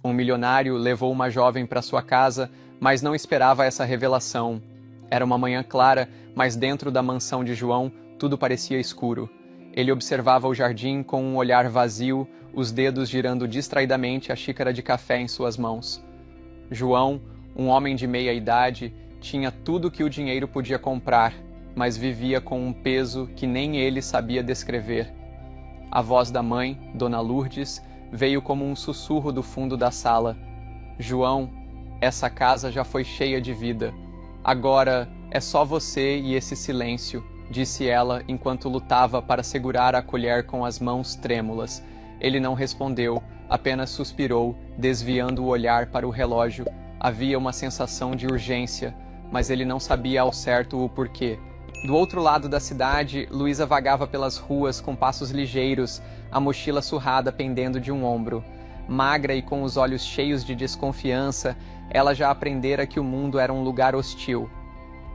Um milionário levou uma jovem para sua casa, mas não esperava essa revelação. Era uma manhã clara, mas dentro da mansão de João, tudo parecia escuro. Ele observava o jardim com um olhar vazio, os dedos girando distraidamente a xícara de café em suas mãos. João, um homem de meia idade, tinha tudo que o dinheiro podia comprar, mas vivia com um peso que nem ele sabia descrever. A voz da mãe, Dona Lourdes, veio como um sussurro do fundo da sala. João, essa casa já foi cheia de vida. Agora é só você e esse silêncio, disse ela enquanto lutava para segurar a colher com as mãos trêmulas. Ele não respondeu, apenas suspirou, desviando o olhar para o relógio. Havia uma sensação de urgência, mas ele não sabia ao certo o porquê. Do outro lado da cidade, Luísa vagava pelas ruas com passos ligeiros, a mochila surrada pendendo de um ombro. Magra e com os olhos cheios de desconfiança, ela já aprendera que o mundo era um lugar hostil.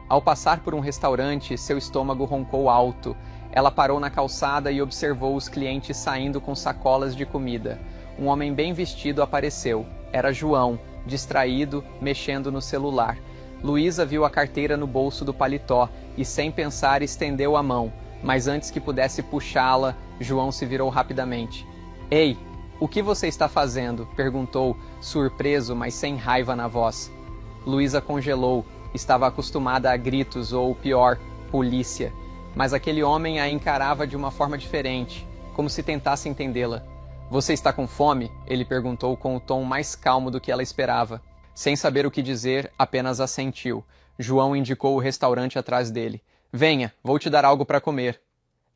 Ao passar por um restaurante, seu estômago roncou alto. Ela parou na calçada e observou os clientes saindo com sacolas de comida. Um homem bem vestido apareceu. Era João, distraído, mexendo no celular. Luísa viu a carteira no bolso do paletó e, sem pensar, estendeu a mão. Mas antes que pudesse puxá-la, João se virou rapidamente. — Ei, o que você está fazendo? Perguntou, surpreso, mas sem raiva na voz. Luísa congelou. Estava acostumada a gritos ou, pior, polícia. Mas aquele homem a encarava de uma forma diferente, como se tentasse entendê-la. — Você está com fome? Ele perguntou com o tom mais calmo do que ela esperava. Sem saber o que dizer, apenas assentiu. João indicou o restaurante atrás dele. — Venha, vou te dar algo para comer.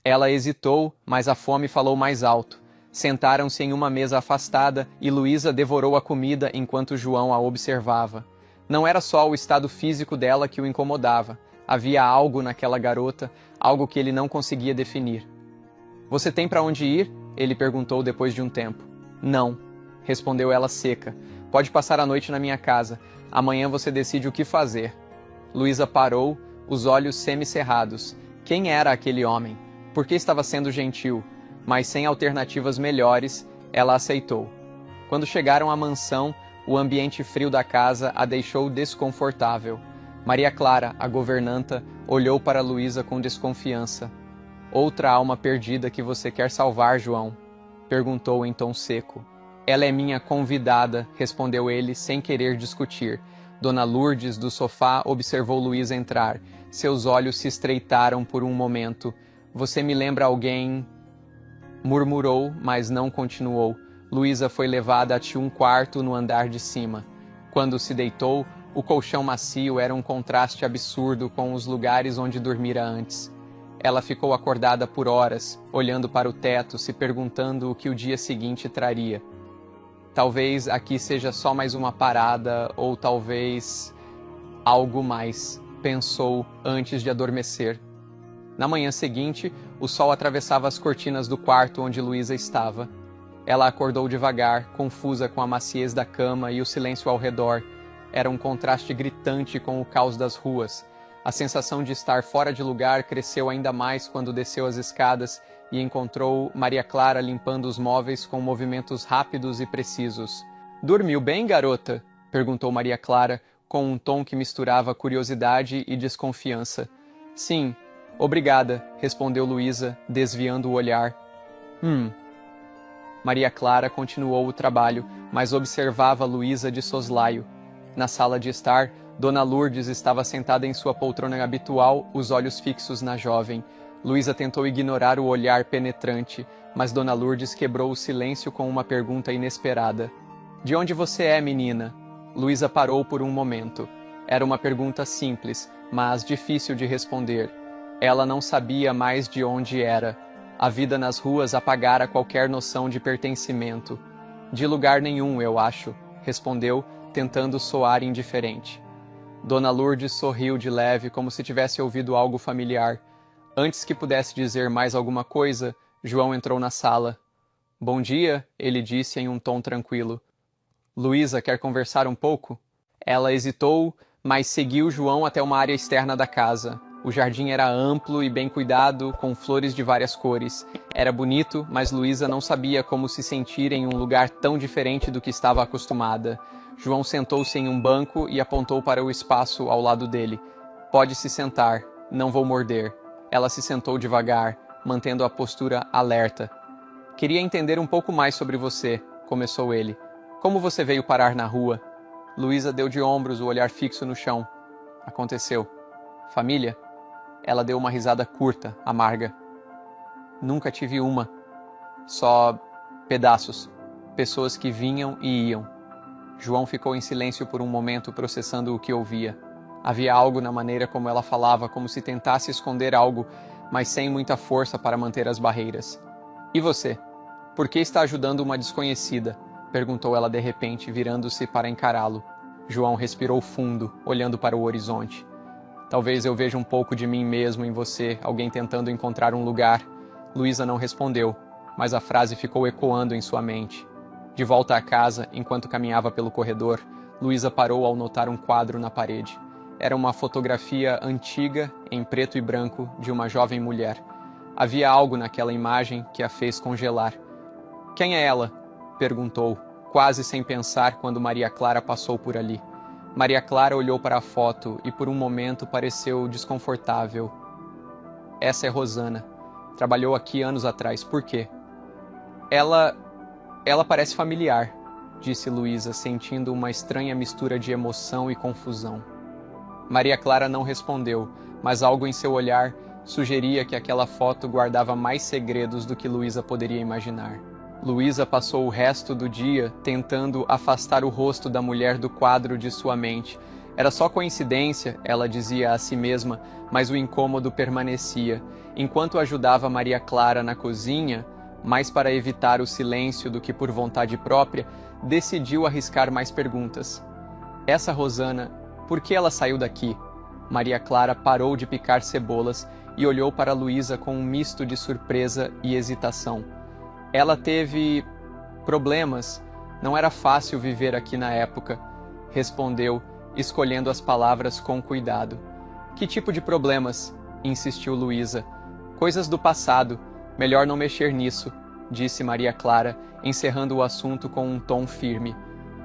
Ela hesitou, mas a fome falou mais alto. Sentaram-se em uma mesa afastada e Luísa devorou a comida enquanto João a observava. Não era só o estado físico dela que o incomodava. Havia algo naquela garota, algo que ele não conseguia definir. — Você tem para onde ir? Ele perguntou depois de um tempo. — Não, respondeu ela seca. Pode passar a noite na minha casa. Amanhã você decide o que fazer. Luísa parou, os olhos semicerrados. Quem era aquele homem? Por que estava sendo gentil? Mas sem alternativas melhores, ela aceitou. Quando chegaram à mansão, o ambiente frio da casa a deixou desconfortável. Maria Clara, a governanta, olhou para Luísa com desconfiança. — Outra alma perdida que você quer salvar, João? Perguntou em tom seco. — Ela é minha convidada, respondeu ele, sem querer discutir. Dona Lourdes, do sofá, observou Luísa entrar. Seus olhos se estreitaram por um momento. — Você me lembra alguém... Murmurou, mas não continuou. Luísa foi levada a um quarto no andar de cima. Quando se deitou, o colchão macio era um contraste absurdo com os lugares onde dormira antes. Ela ficou acordada por horas, olhando para o teto, se perguntando o que o dia seguinte traria. Talvez aqui seja só mais uma parada, ou talvez algo mais, pensou antes de adormecer. Na manhã seguinte, o sol atravessava as cortinas do quarto onde Luísa estava. Ela acordou devagar, confusa com a maciez da cama e o silêncio ao redor. Era um contraste gritante com o caos das ruas. A sensação de estar fora de lugar cresceu ainda mais quando desceu as escadas e encontrou Maria Clara limpando os móveis com movimentos rápidos e precisos. — Dormiu bem, garota? Perguntou Maria Clara, com um tom que misturava curiosidade e desconfiança. — Sim, obrigada, respondeu Luísa, desviando o olhar. Maria Clara continuou o trabalho, mas observava Luísa de soslaio. Na sala de estar, Dona Lourdes estava sentada em sua poltrona habitual, os olhos fixos na jovem. Luísa tentou ignorar o olhar penetrante, mas Dona Lourdes quebrou o silêncio com uma pergunta inesperada. — De onde você é, menina? Luísa parou por um momento. Era uma pergunta simples, mas difícil de responder. Ela não sabia mais de onde era. A vida nas ruas apagara qualquer noção de pertencimento. — De lugar nenhum, eu acho, respondeu, tentando soar indiferente. Dona Lourdes sorriu de leve, como se tivesse ouvido algo familiar. Antes que pudesse dizer mais alguma coisa, João entrou na sala. — Bom dia, ele disse em um tom tranquilo. — Luísa quer conversar um pouco? Ela hesitou, mas seguiu João até uma área externa da casa. O jardim era amplo e bem cuidado, com flores de várias cores. Era bonito, mas Luísa não sabia como se sentir em um lugar tão diferente do que estava acostumada. João sentou-se em um banco e apontou para o espaço ao lado dele. Pode se sentar, não vou morder. Ela se sentou devagar, mantendo a postura alerta. Queria entender um pouco mais sobre você, começou ele. Como você veio parar na rua? Luísa deu de ombros, o olhar fixo no chão. Aconteceu. Família? Ela deu uma risada curta, amarga. Nunca tive uma. Só pedaços. Pessoas que vinham e iam. João ficou em silêncio por um momento, processando o que ouvia. Havia algo na maneira como ela falava, como se tentasse esconder algo, mas sem muita força para manter as barreiras. E você? Por que está ajudando uma desconhecida? Perguntou ela de repente, virando-se para encará-lo. João respirou fundo, olhando para o horizonte. Talvez eu veja um pouco de mim mesmo em você, alguém tentando encontrar um lugar. Luísa não respondeu, mas a frase ficou ecoando em sua mente. De volta à casa, enquanto caminhava pelo corredor, Luísa parou ao notar um quadro na parede. Era uma fotografia antiga, em preto e branco, de uma jovem mulher. Havia algo naquela imagem que a fez congelar. Quem é ela? Perguntou, quase sem pensar quando Maria Clara passou por ali. Maria Clara olhou para a foto e por um momento pareceu desconfortável. Essa é Rosana. Trabalhou aqui anos atrás. Por quê? Ela parece familiar, disse Luísa, sentindo uma estranha mistura de emoção e confusão. Maria Clara não respondeu, mas algo em seu olhar sugeria que aquela foto guardava mais segredos do que Luísa poderia imaginar. Luísa passou o resto do dia tentando afastar o rosto da mulher do quadro de sua mente. Era só coincidência, ela dizia a si mesma, mas o incômodo permanecia. Enquanto ajudava Maria Clara na cozinha, mais para evitar o silêncio do que por vontade própria, decidiu arriscar mais perguntas. Essa Rosana, por que ela saiu daqui? Maria Clara parou de picar cebolas e olhou para Luísa com um misto de surpresa e hesitação. Ela teve problemas. Não era fácil viver aqui na época, respondeu, escolhendo as palavras com cuidado. Que tipo de problemas? Insistiu Luísa. Coisas do passado. Melhor não mexer nisso, disse Maria Clara, encerrando o assunto com um tom firme.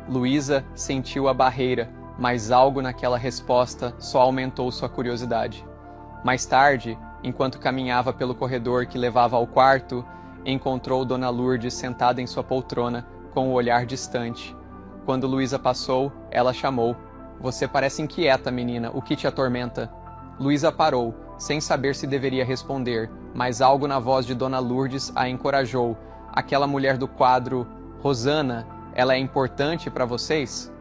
Luísa sentiu a barreira, mas algo naquela resposta só aumentou sua curiosidade. Mais tarde, enquanto caminhava pelo corredor que levava ao quarto, encontrou Dona Lourdes sentada em sua poltrona, com o olhar distante. Quando Luísa passou, ela chamou. Você parece inquieta, menina. O que te atormenta? Luísa parou, sem saber se deveria responder, mas algo na voz de Dona Lourdes a encorajou. Aquela mulher do quadro, Rosana, ela é importante para vocês?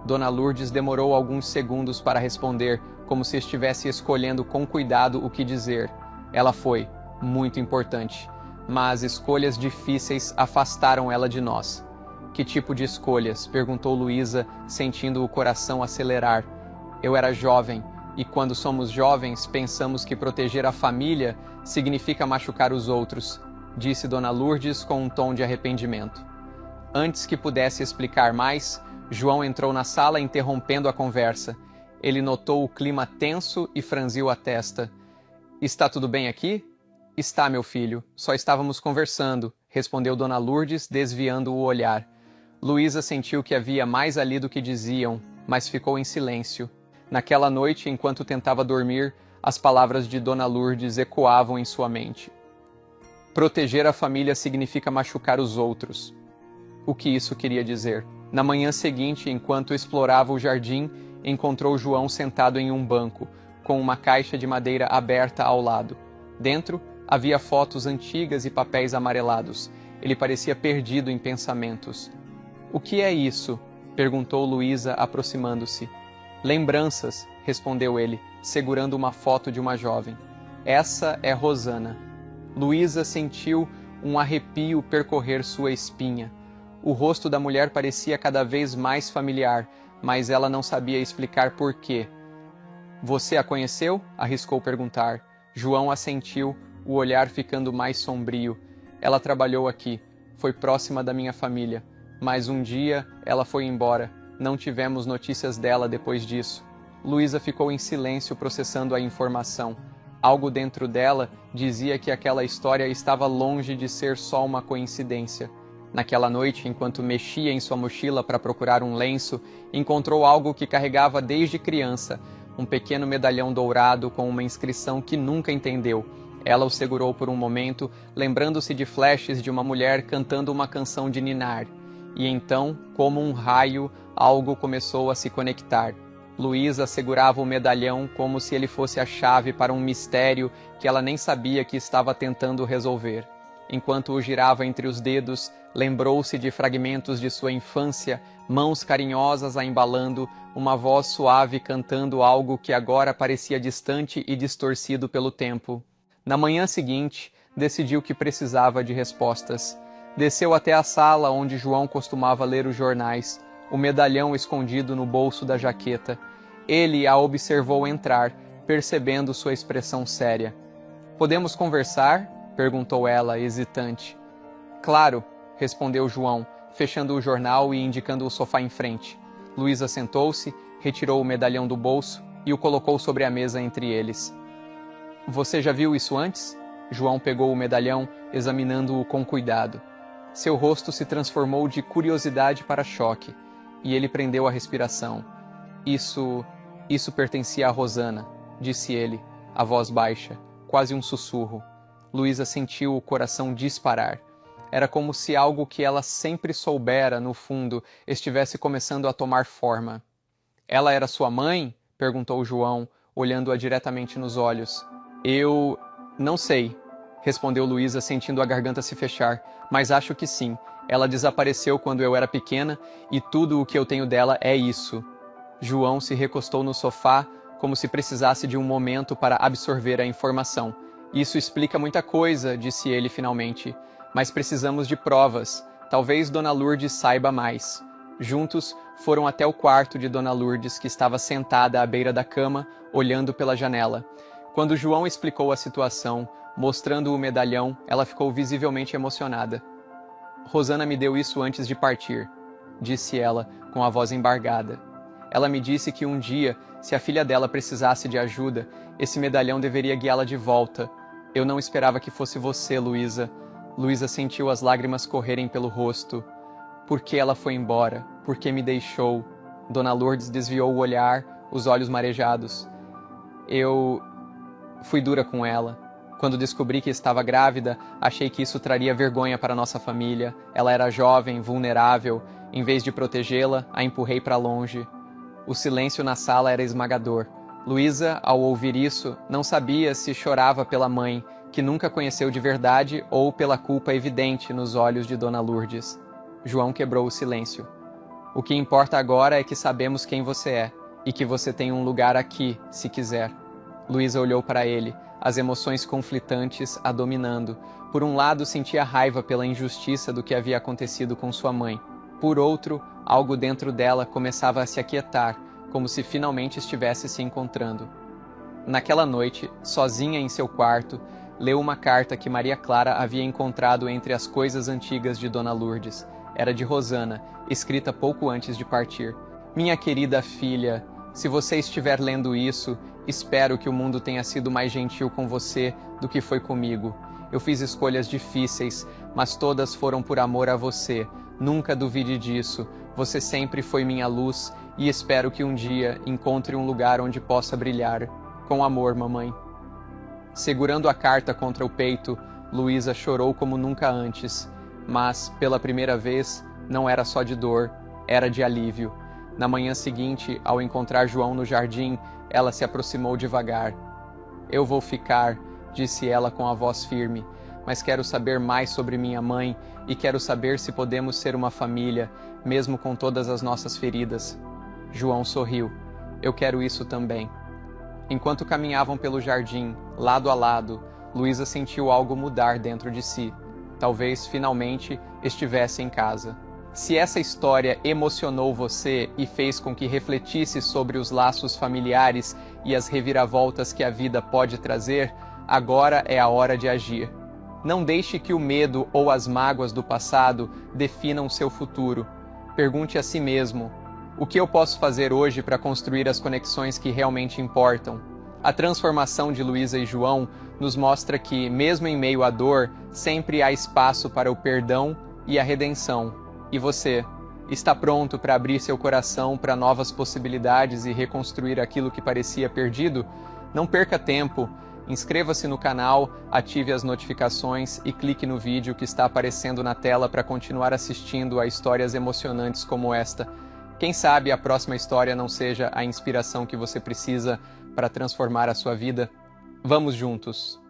Dona Lourdes demorou alguns segundos para responder, como se estivesse escolhendo com cuidado o que dizer. Ela foi muito importante. Mas escolhas difíceis afastaram ela de nós. Que tipo de escolhas? Perguntou Luísa, sentindo o coração acelerar. Eu era jovem, e quando somos jovens, pensamos que proteger a família significa machucar os outros, disse Dona Lourdes com um tom de arrependimento. Antes que pudesse explicar mais, João entrou na sala interrompendo a conversa. Ele notou o clima tenso e franziu a testa. Está tudo bem aqui? Está, meu filho. Só estávamos conversando, respondeu Dona Lourdes, desviando o olhar. Luísa sentiu que havia mais ali do que diziam, mas ficou em silêncio. Naquela noite, enquanto tentava dormir, as palavras de Dona Lourdes ecoavam em sua mente. Proteger a família significa machucar os outros. O que isso queria dizer? Na manhã seguinte, enquanto explorava o jardim, encontrou João sentado em um banco, com uma caixa de madeira aberta ao lado. Dentro, havia fotos antigas e papéis amarelados. Ele parecia perdido em pensamentos. O que é isso? Perguntou Luísa, aproximando-se. Lembranças, respondeu ele, segurando uma foto de uma jovem. Essa é Rosana. Luísa sentiu um arrepio percorrer sua espinha. O rosto da mulher parecia cada vez mais familiar, mas ela não sabia explicar por quê. Você a conheceu? Arriscou perguntar. João assentiu, o olhar ficando mais sombrio. Ela trabalhou aqui, foi próxima da minha família, mas um dia ela foi embora. Não tivemos notícias dela depois disso. Luísa ficou em silêncio processando a informação. Algo dentro dela dizia que aquela história estava longe de ser só uma coincidência. Naquela noite, enquanto mexia em sua mochila para procurar um lenço, encontrou algo que carregava desde criança, um pequeno medalhão dourado com uma inscrição que nunca entendeu. Ela o segurou por um momento, lembrando-se de flashes de uma mulher cantando uma canção de ninar. E então, como um raio, algo começou a se conectar. Luísa segurava o medalhão como se ele fosse a chave para um mistério que ela nem sabia que estava tentando resolver. Enquanto o girava entre os dedos, lembrou-se de fragmentos de sua infância, mãos carinhosas a embalando, uma voz suave cantando algo que agora parecia distante e distorcido pelo tempo. Na manhã seguinte, decidiu que precisava de respostas. Desceu até a sala onde João costumava ler os jornais, o medalhão escondido no bolso da jaqueta. Ele a observou entrar, percebendo sua expressão séria. "Podemos conversar?" perguntou ela, hesitante. "Claro", respondeu João, fechando o jornal e indicando o sofá em frente. Luísa sentou-se, retirou o medalhão do bolso e o colocou sobre a mesa entre eles. "Você já viu isso antes?" João pegou o medalhão, examinando-o com cuidado. Seu rosto se transformou de curiosidade para choque, e ele prendeu a respiração. Isso pertencia a Rosana", disse ele, a voz baixa, quase um sussurro. Luísa sentiu o coração disparar. Era como se algo que ela sempre soubera, no fundo, estivesse começando a tomar forma. "Ela era sua mãe?" perguntou João, olhando-a diretamente nos olhos. "Eu não sei", respondeu Luísa, sentindo a garganta se fechar, "mas acho que sim. Ela desapareceu quando eu era pequena e tudo o que eu tenho dela é isso." João se recostou no sofá, como se precisasse de um momento para absorver a informação. "Isso explica muita coisa", disse ele finalmente, "mas precisamos de provas. Talvez Dona Lourdes saiba mais." Juntos, foram até o quarto de Dona Lourdes, que estava sentada à beira da cama, olhando pela janela. Quando João explicou a situação, mostrando o medalhão, ela ficou visivelmente emocionada. "Rosana me deu isso antes de partir", disse ela, com a voz embargada. "Ela me disse que um dia, se a filha dela precisasse de ajuda, esse medalhão deveria guiá-la de volta. Eu não esperava que fosse você, Luísa." Luísa sentiu as lágrimas correrem pelo rosto. "Por que ela foi embora? Por que me deixou?" Dona Lourdes desviou o olhar, os olhos marejados. "Eu fui dura com ela. Quando descobri que estava grávida, achei que isso traria vergonha para nossa família. Ela era jovem, vulnerável. Em vez de protegê-la, a empurrei para longe." O silêncio na sala era esmagador. Luísa, ao ouvir isso, não sabia se chorava pela mãe, que nunca conheceu de verdade, ou pela culpa evidente nos olhos de Dona Lourdes. João quebrou o silêncio. "O que importa agora é que sabemos quem você é, e que você tem um lugar aqui, se quiser." Luísa olhou para ele, as emoções conflitantes a dominando. Por um lado, sentia raiva pela injustiça do que havia acontecido com sua mãe. Por outro, algo dentro dela começava a se aquietar, como se finalmente estivesse se encontrando. Naquela noite, sozinha em seu quarto, leu uma carta que Maria Clara havia encontrado entre as coisas antigas de Dona Lourdes. Era de Rosana, escrita pouco antes de partir. "Minha querida filha, se você estiver lendo isso, espero que o mundo tenha sido mais gentil com você do que foi comigo. Eu fiz escolhas difíceis, mas todas foram por amor a você. Nunca duvide disso. Você sempre foi minha luz e espero que um dia encontre um lugar onde possa brilhar. Com amor, mamãe." Segurando a carta contra o peito, Luísa chorou como nunca antes. Mas, pela primeira vez, não era só de dor, era de alívio. Na manhã seguinte, ao encontrar João no jardim, ela se aproximou devagar. "Eu vou ficar", disse ela com a voz firme, "mas quero saber mais sobre minha mãe e quero saber se podemos ser uma família, mesmo com todas as nossas feridas." João sorriu. "Eu quero isso também." Enquanto caminhavam pelo jardim, lado a lado, Luísa sentiu algo mudar dentro de si. Talvez, finalmente, estivesse em casa. Se essa história emocionou você e fez com que refletisse sobre os laços familiares e as reviravoltas que a vida pode trazer, agora é a hora de agir. Não deixe que o medo ou as mágoas do passado definam seu futuro. Pergunte a si mesmo: o que eu posso fazer hoje para construir as conexões que realmente importam? A transformação de Luísa e João nos mostra que, mesmo em meio à dor, sempre há espaço para o perdão e a redenção. E você, está pronto para abrir seu coração para novas possibilidades e reconstruir aquilo que parecia perdido? Não perca tempo, inscreva-se no canal, ative as notificações e clique no vídeo que está aparecendo na tela para continuar assistindo a histórias emocionantes como esta. Quem sabe a próxima história não seja a inspiração que você precisa para transformar a sua vida? Vamos juntos!